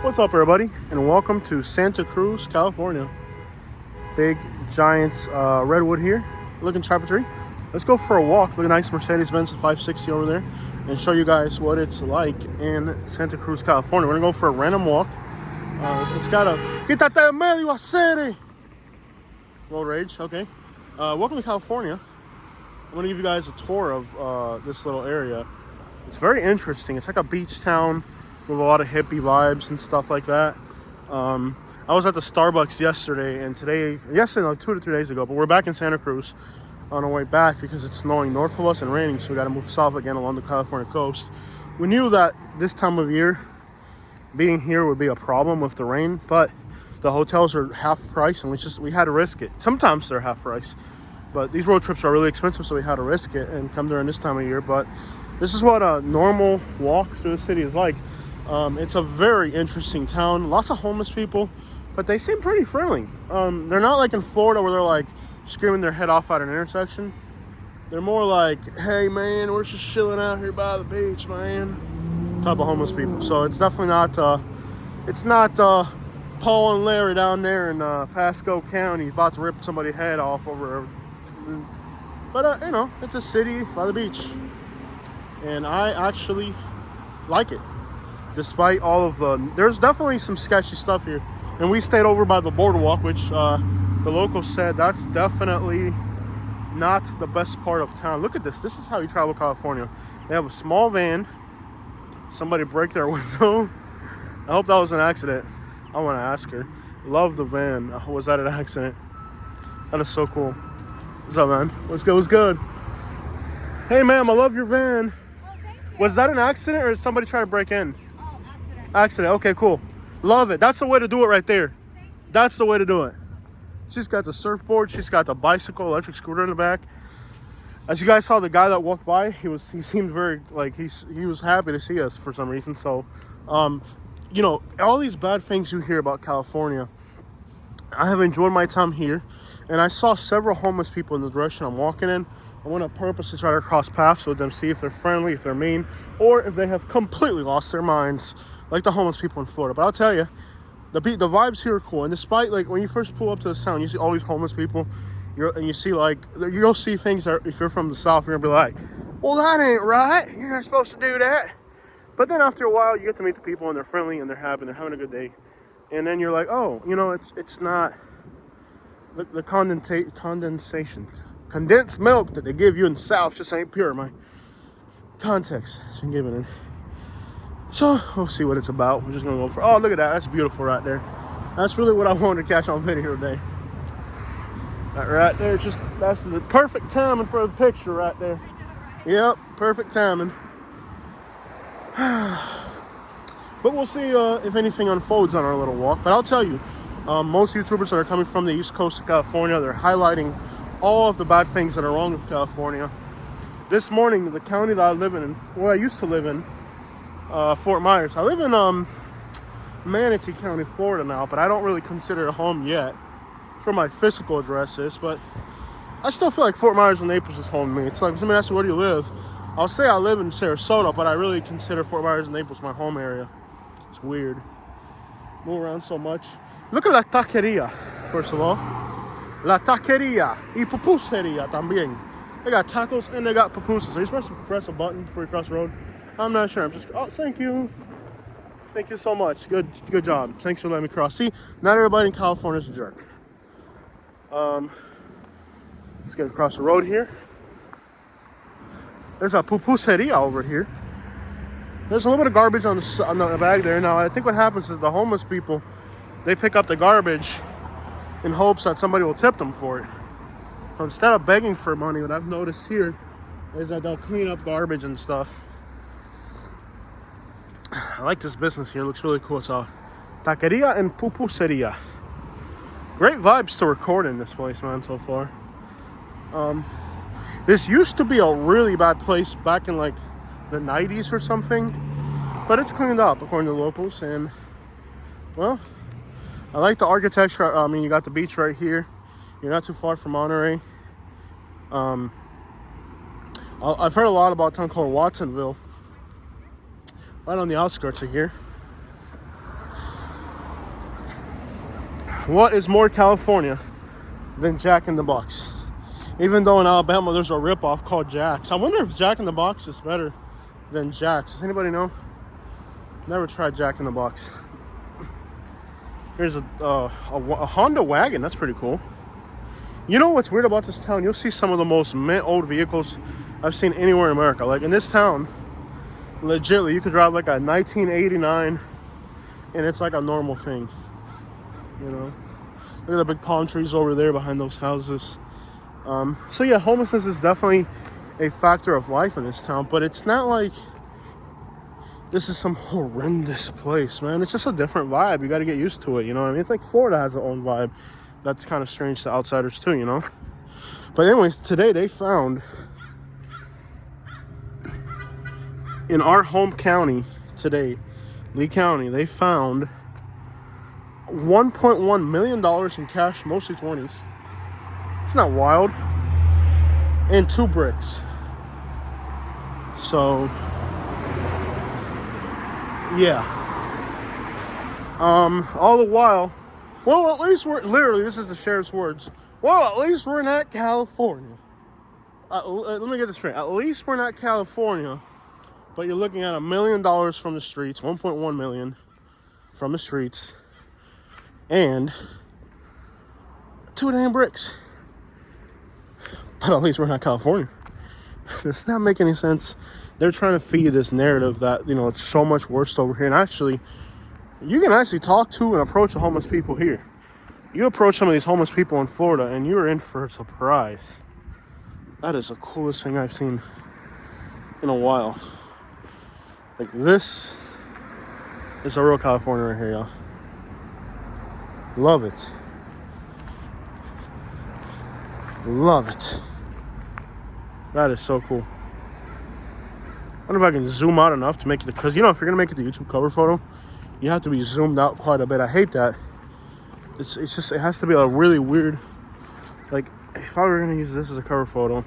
What's up, everybody, and welcome to Santa Cruz, California. Big, giant redwood here, looking chapter 3. Let's go for a walk. Look at a nice Mercedes-Benz 560 over there and show you guys what it's like in Santa Cruz, California. We're going to go for a random walk. It's got a Quítate de medio hacer road rage, okay. Welcome to California. I'm going to give you guys a tour of this little area. It's very interesting. It's like a beach town with a lot of hippie vibes and stuff like that. I was at the Starbucks yesterday, and yesterday, like 2 to 3 days ago, but we're back in Santa Cruz on our way back because it's snowing north of us and raining, so we got to move south again along the California coast. We knew that this time of year, being here would be a problem with the rain, but the hotels are half price, and we had to risk it. Sometimes they're half price, but these road trips are really expensive, so we had to risk it and come during this time of year. But this is what a normal walk through the city is like. It's a very interesting town. Lots of homeless people, but they seem pretty friendly. They're not like in Florida where they're like screaming their head off at an intersection. They're more like, hey man, we're just chilling out here by the beach, man, type of homeless people. So it's definitely not Paul and Larry down there in Pasco County about to rip somebody's head off over. But it's a city by the beach, and I actually like it. Despite all of there's definitely some sketchy stuff here. And we stayed over by the boardwalk, which the locals said that's definitely not the best part of town. Look at this. This is how you travel California. They have a small van. Somebody break their window. I hope that was an accident. I want to ask her. Love the van. Was that an accident? That is so cool. What's up, man? What's good? What's good? Hey, ma'am, I love your van. Oh, thank you. Was that an accident or did somebody try to break in? Accident. Okay, cool. Love it. That's the way to do it right there. That's the way to do it. She's got the surfboard. She's got the bicycle, electric scooter in the back. As you guys saw, the guy that walked by, he seemed very like he was happy to see us for some reason. So, all these bad things you hear about California, I have enjoyed my time here, and I saw several homeless people in the direction I'm walking in. I want to purposely try to cross paths with them, see if they're friendly, if they're mean, or if they have completely lost their minds, like the homeless people in Florida. But I'll tell you, the vibes here are cool. And despite, like, when you first pull up to the town, you see all these homeless people, you'll see things that if you're from the South, you're going to be like, well, that ain't right. You're not supposed to do that. But then after a while, you get to meet the people, and they're friendly, and they're happy, and they're having a good day. And then you're like, oh, it's not the condensed milk that they give you in the South just ain't pure. My context has been given in. So we'll see what it's about. We're just gonna go for. Oh, look at that! That's beautiful right there. That's really what I wanted to catch on video today. That right there, that's the perfect timing for the picture right there. Yep, perfect timing. But we'll see if anything unfolds on our little walk. But I'll tell you, most YouTubers that are coming from the East Coast of California, they're highlighting all of the bad things that are wrong with California. This morning, the county that I live in, where I used to live in, Fort Myers. I live in Manatee County, Florida now, but I don't really consider it home yet for my physical addresses. But I still feel like Fort Myers and Naples is home to me. It's like, somebody asks me, where do you live? I'll say I live in Sarasota, but I really consider Fort Myers and Naples my home area. It's weird. Move around so much. Look at la taqueria, first of all. La taqueria y pupuseria también. They got tacos and they got pupusas. Are you supposed to press a button before you cross the road? I'm not sure. Thank you. Thank you so much. Good job. Thanks for letting me cross. See, not everybody in California is a jerk. Let's get across the road here. There's a pupuseria over here. There's a little bit of garbage on the bag there. Now, I think what happens is the homeless people, they pick up the garbage in hopes that somebody will tip them for it. So instead of begging for money, what I've noticed here is that they'll clean up garbage and stuff. I like this business here. It looks really cool. It's a taqueria and pupuseria. Great vibes to record in this place, man, so far. This used to be a really bad place back in like the 90s or something, but it's cleaned up according to the locals. And well, I like the architecture. I mean, you got the beach right here. You're not too far from Monterey. I've heard a lot about a town called Watsonville, right on the outskirts of here. What is more California than Jack in the Box? Even though in Alabama there's a ripoff called Jack's. I wonder if Jack in the Box is better than Jack's. Does anybody know? Never tried Jack in the Box. Here's a Honda wagon. That's pretty cool. You know what's weird about this town? You'll see some of the most mint old vehicles I've seen anywhere in America. Like in this town, legitimately, you could drive like a 1989 and it's like a normal thing. You know? Look at the big palm trees over there behind those houses. So yeah, homelessness is definitely a factor of life in this town, but it's not like this is some horrendous place, man. It's just a different vibe. You got to get used to it, you know what I mean? It's like Florida has its own vibe. That's kind of strange to outsiders too, you know? But anyways, today they found, in our home county today, Lee County, they found $1.1 million in cash, mostly 20s. It's not wild. And 2 bricks. So, yeah. All the while, well, at least we're, literally, this is the sheriff's words. Well, at least we're not California. Let me get this straight. At least we're not California, but you're looking at $1 million from the streets, 1.1 million from the streets, and 2 damn bricks. But at least we're not California. Does not make any sense. They're trying to feed this narrative that, you know, it's so much worse over here. And actually, you can actually talk to and approach the homeless people here. You approach some of these homeless people in Florida and you're in for a surprise. That is the coolest thing I've seen in a while. Like, this is a real California right here, y'all. Love it. Love it. That is so cool. I wonder if I can zoom out enough to make it, because you know, if you're gonna make it the YouTube cover photo, you have to be zoomed out quite a bit. I hate that. It's just, it has to be a really weird, like, if I were gonna use this as a cover photo,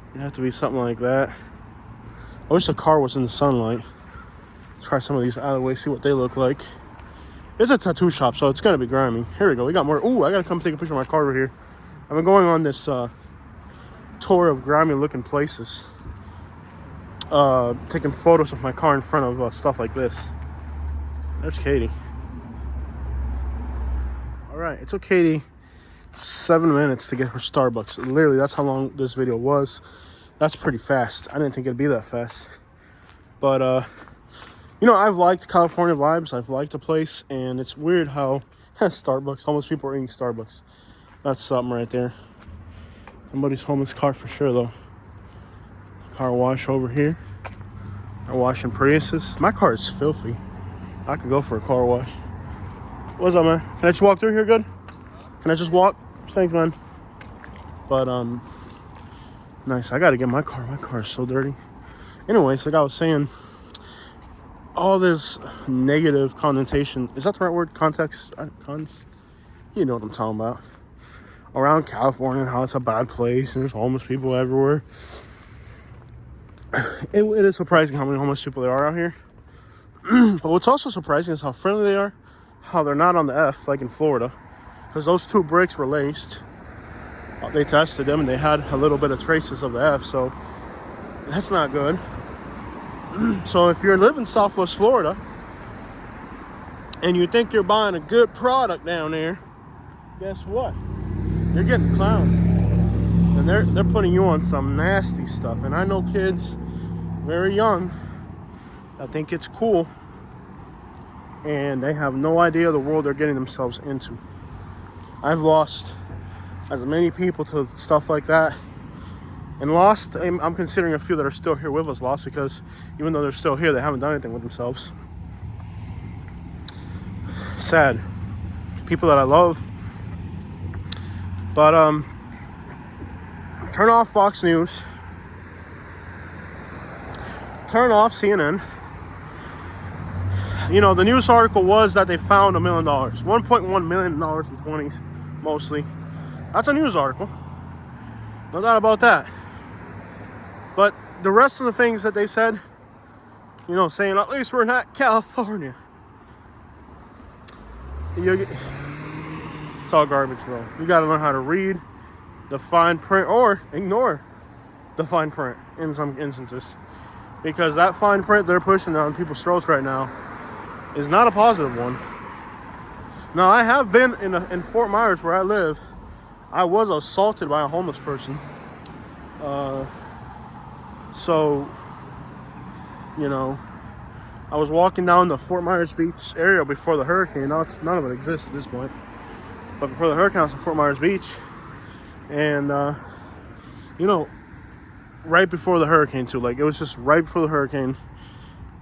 it'd have to be something like that. I wish the car was in the sunlight. Try some of these alleyways, see what they look like. It's a tattoo shop, so it's gonna be grimy. Here we go, we got more. Ooh, I gotta come take a picture of my car over here. I've been going on this tour of grimy looking places. Taking photos of my car in front of stuff like this. There's Katie. All right, it took Katie 7 minutes to get her Starbucks. Literally, that's how long this video was. That's pretty fast. I didn't think it'd be that fast. But, you know, I've liked California vibes. I've liked the place. And it's weird how Starbucks, homeless people are eating Starbucks. That's something right there. Somebody's homeless car for sure, though. Car wash over here. They're washing Priuses. My car is filthy. I could go for a car wash. What's up, man? Can I just walk through here good? Can I just walk? Thanks, man. But, nice. I gotta get my car. My car is so dirty. Anyways, like I was saying, all this negative connotation, is that the right word? Context? You know what I'm talking about. Around California and how it's a bad place and there's homeless people everywhere. It is surprising how many homeless people there are out here. But what's also surprising is how friendly they are, how they're not on the F like in Florida. Because those 2 bricks were laced. They tested them and they had a little bit of traces of the F, so that's not good. So if you're living Southwest Florida and you think you're buying a good product down there, guess what? You're getting clowned. And they're putting you on some nasty stuff. And I know kids very young that think it's cool and they have no idea the world they're getting themselves into. I've lost as many people to stuff like that, and lost, I'm considering a few that are still here with us lost, because even though they're still here, they haven't done anything with themselves. Sad. People that I love. But turn off Fox News, turn off CNN. You know, the news article was that they found $1 million, $1.1 million in 20s, mostly. That's a news article. No doubt about that. But the rest of the things that they said, you know, saying at least we're not California. It's all garbage, bro. You gotta learn how to read the fine print or ignore the fine print in some instances. Because that fine print they're pushing down people's throats right now is not a positive one. Now, I have been in Fort Myers where I live. I was assaulted by a homeless person. So, you know, I was walking down the Fort Myers Beach area before the hurricane. Now none of it exists at this point. But before the hurricane, I was in Fort Myers Beach. And, you know, right before the hurricane too. Like, it was just right before the hurricane.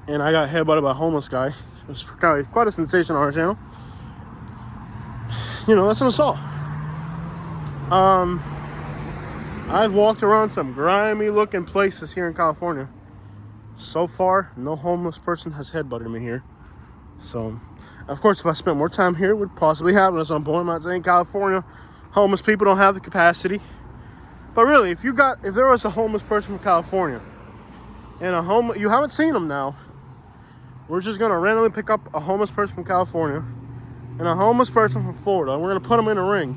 And I got headbutted by a homeless guy. It was quite a sensation on our channel. You know, that's an assault. I've walked around some grimy looking places here in California. So far, no homeless person has headbutted me here. So, of course, if I spent more time here, it would possibly happen at some point. I'm not saying California homeless people don't have the capacity. But really, if there was a homeless person from California and you haven't seen them now, we're just gonna randomly pick up a homeless person from California and a homeless person from Florida, and we're gonna put them in a ring.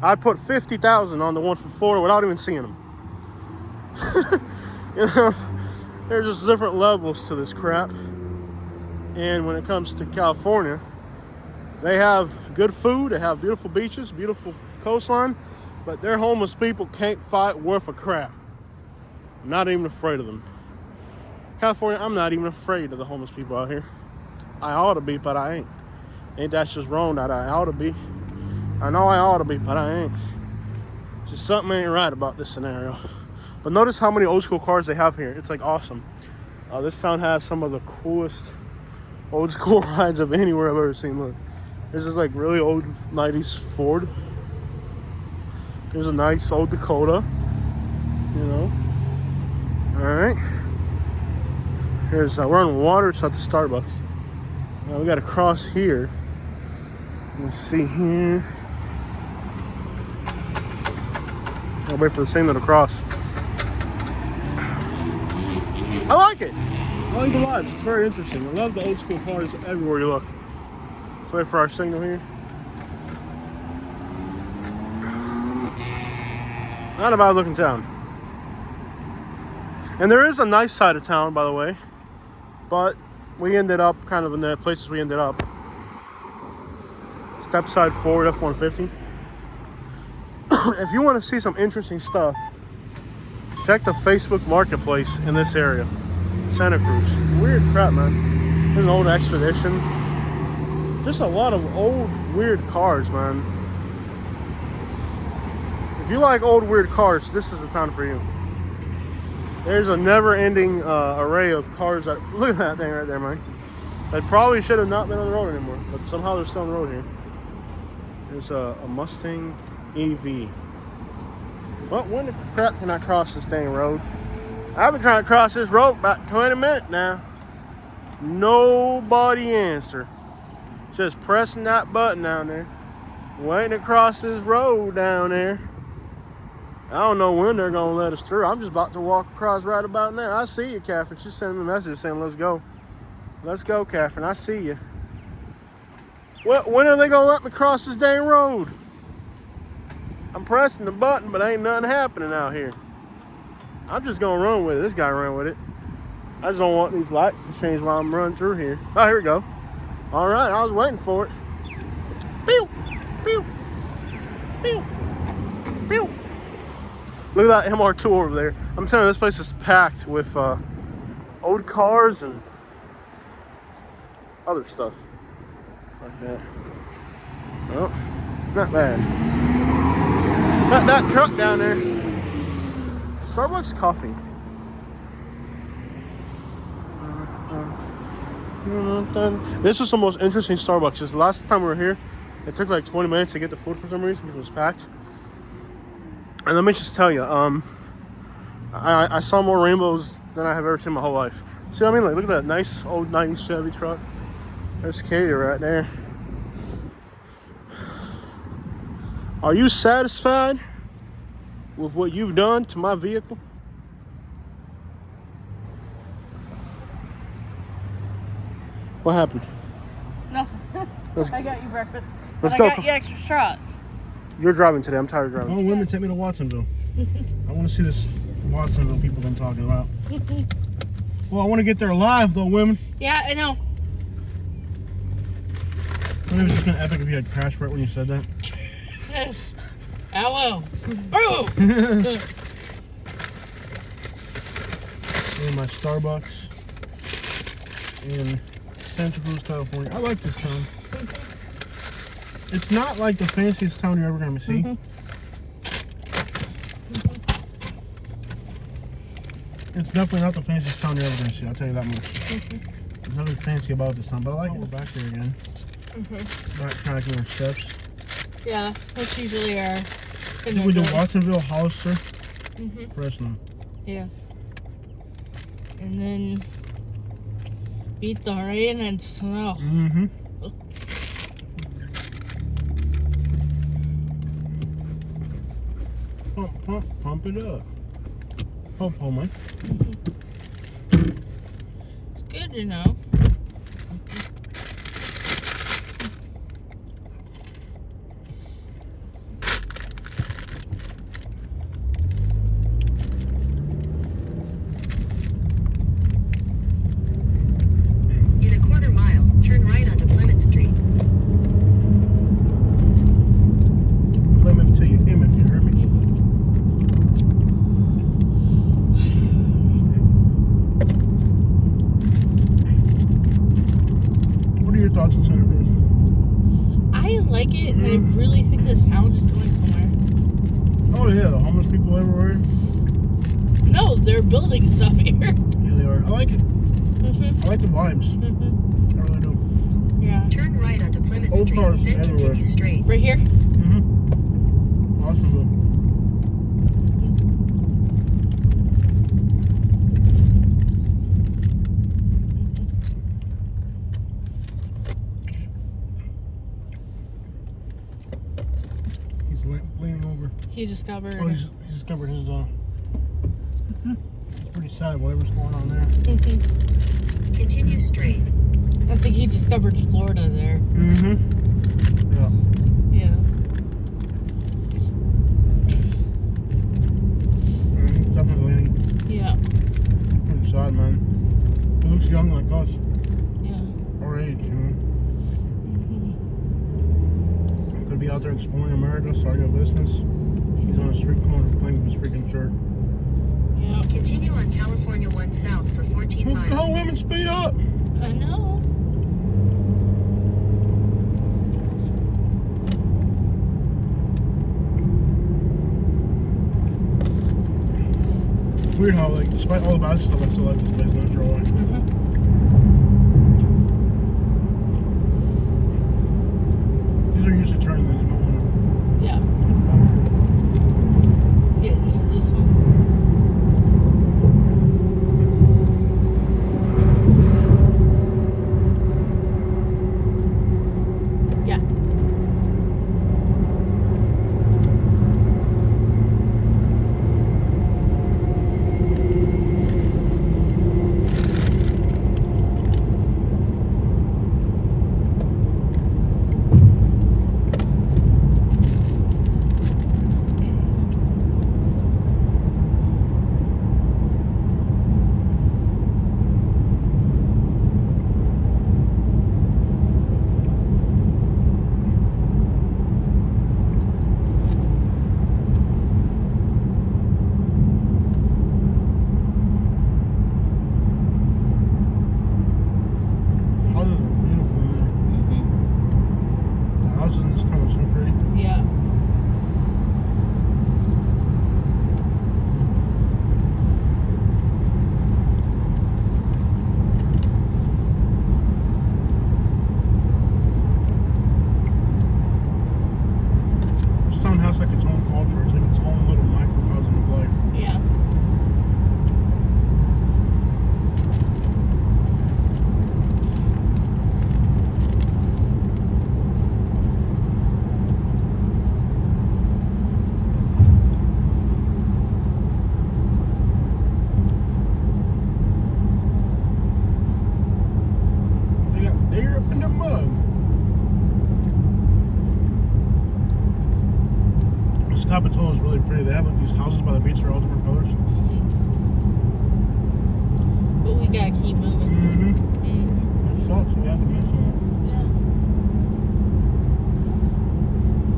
I'd put 50,000 on the one from Florida without even seeing them. You know, there's just different levels to this crap. And when it comes to California, they have good food, they have beautiful beaches, beautiful coastline, but their homeless people can't fight worth a crap. I'm not even afraid of them. California, I'm not even afraid of the homeless people out here. I ought to be, but I ain't. Ain't that just wrong that I ought to be? I know I ought to be, but I ain't. Just something ain't right about this scenario. But notice how many old school cars they have here. It's like awesome. This town has some of the coolest old school rides of anywhere I've ever seen. Look, there's this like really old 90s Ford. There's a nice old Dakota, you know. All right. Here's we're on water. It's at the Starbucks. Now we got to cross here. Let's see here. I'll wait for the signal to cross. I like it. I like the vibes. It's very interesting. I love the old school cars everywhere you look. Let's wait for our signal here. Not a bad looking town. And there is a nice side of town, by the way. But we ended up kind of in the places we ended up. Stepside Ford F-150. If you want to see some interesting stuff, check the Facebook Marketplace in this area. Santa Cruz. Weird crap, man. There's an old Expedition. There's a lot of old, weird cars, man. If you like old, weird cars, this is the town for you. There's a never-ending array of cars that... Look at that thing right there, man. That probably should have not been on the road anymore, but somehow they're still on the road here. There's a Mustang EV. Well, when the crap can I cross this dang road? I've been trying to cross this road about 20 minutes now. Nobody answer. Just pressing that button down there. Waiting to cross this road down there. I don't know when they're going to let us through. I'm just about to walk across right about now. I see you, Catherine. She's sending me a message saying, let's go. Let's go, Catherine. I see you. Well, when are they going to let me cross this dang road? I'm pressing the button, but ain't nothing happening out here. I'm just going to run with it. This guy ran with it. I just don't want these lights to change while I'm running through here. Oh, here we go. All right, I was waiting for it. Pew! Pew! Pew! Pew! Look at that MR2 over there. I'm telling you, this place is packed with old cars and other stuff like that. Well, not bad. Got that truck down there. Starbucks coffee. This was the most interesting Starbucks. Just the last time we were here, it took like 20 minutes to get the food for some reason because it was packed. And let me just tell you, I saw more rainbows than I have ever seen in my whole life. See what I mean? Like, look at that nice old 90s Chevy truck. There's Katie right there. Are you satisfied with what you've done to my vehicle? What happened? Nothing. Let's I got you breakfast. let's I go. got you extra straws. You're driving today. I'm tired of driving. Oh, women, take me to Watsonville. I want to see this Watsonville people been talking about. Well, I want to get there alive, though, women. Yeah, I know. Maybe it was just been epic if you had crashed right when you said that. Yes. I will. Oh! And my Starbucks in Santa Cruz, California. I like this town. It's not like the fanciest town you're ever going to see. It's definitely not the fanciest town you're ever going to see, I'll tell you that much. There's nothing fancy about this town, but I like it. We're back there again. Backtracking our steps. Yeah, that's usually our... We do Watsonville, Hollister, Fresno. Yeah. And then beat the rain and snow. Pump it up. Pump, man. It's good, you know. Thoughts on Santa Cruz? I like it, and I really think this town is going somewhere. Oh yeah, the homeless people everywhere. No, they're building stuff here. Yeah, they are. I like it. I like the vibes. I really do. Yeah. Turn right onto Plymouth Old Street, cars then everywhere. continue straight. Right here? Awesome. Leaning over. He discovered. Oh, he discovered his. It's pretty sad whatever's going on there. Continue straight. I think he discovered Florida there. Yeah. Yeah. He's definitely leaning. Yeah. Pretty sad, man. He looks young like us. Yeah. Our age, you know. Could be out there exploring America, starting a business. He's on a street corner playing with his freaking shirt. Yeah. Continue on California 1 South for 14 miles. Go, women, speed up! I know. Weird how, like, despite all the bad stuff, I still like this place, not sure why. These are usually turning lanes, you might want Yeah. Get into this one. Yeah. has like its own culture. It's like its own little microcosm of life. Yeah. They got deer up in the mud. Capitola is really pretty. They have like these houses by the beach that are all different colors. But we gotta keep moving. Mm-hmm. It sucks. We have to move somewhere.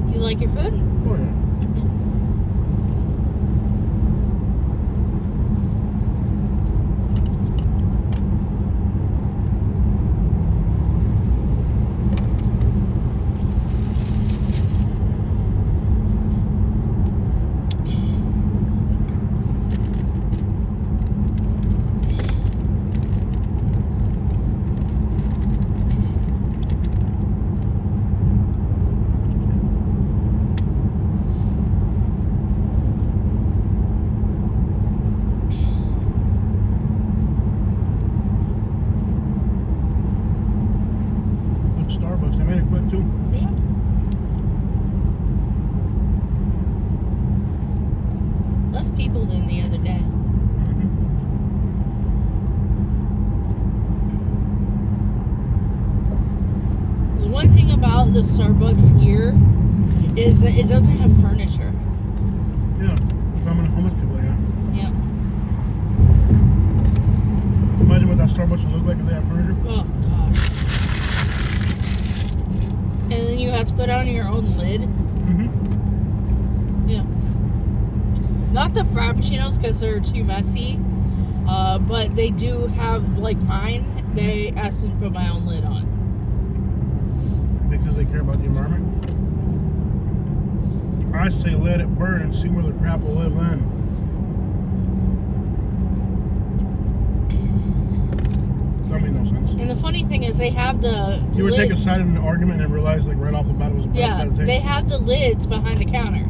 Yeah. You like your food? Oh yeah. Starbucks. They made it quick too. Yeah. Less people than the other day. The one thing about the Starbucks here is that it doesn't have furniture. Yeah. How many homeless people they got? Yeah. Imagine what that Starbucks would look like if they had furniture. Oh gosh. And then you have to put on your own lid. Mm-hmm. Yeah. Not the Frappuccinos because they're too messy. But they do have, like mine, they asked me to put my own lid on. Because they care about the environment? I say let it burn and see where the crap will live then. That made no sense. And the funny thing is they have the You would take a lids- side in an argument and realize like right off the bat it was a bad Yeah, side to take. they have the lids behind the counter.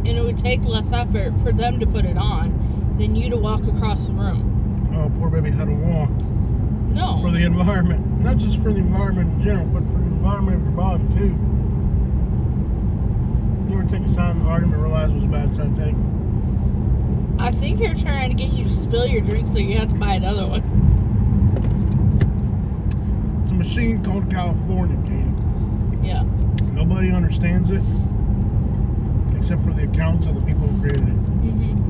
And it would take less effort for them to put it on than you to walk across the room. Oh, poor baby had to walk. No. For the environment. Not just for the environment in general, but for the environment of your body too. You would take a side in an argument and realize it was a bad side to take. I think they're trying to get you to spill your drink so you have to buy another one. It's a machine called California, Katie. Yeah. Nobody understands it except for the accounts of the people who created it. Mm-hmm.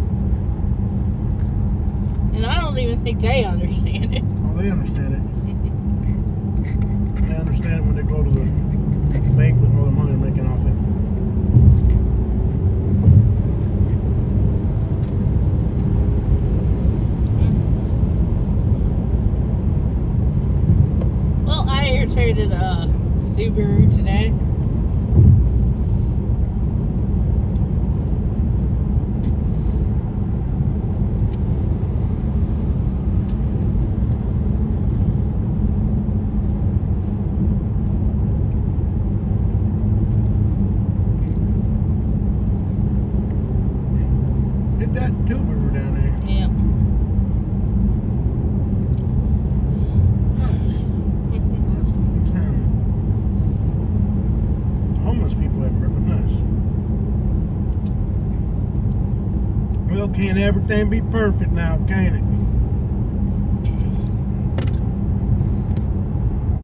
And I don't even think they understand it. Oh, they understand it. They understand it when they go to the bank with all the money they're making off it. Well, I irritated a Subaru today. Hit that tuber down there. Yeah. Nice little town. Homeless people everywhere, but nice. Well, can't everything be perfect now, can it?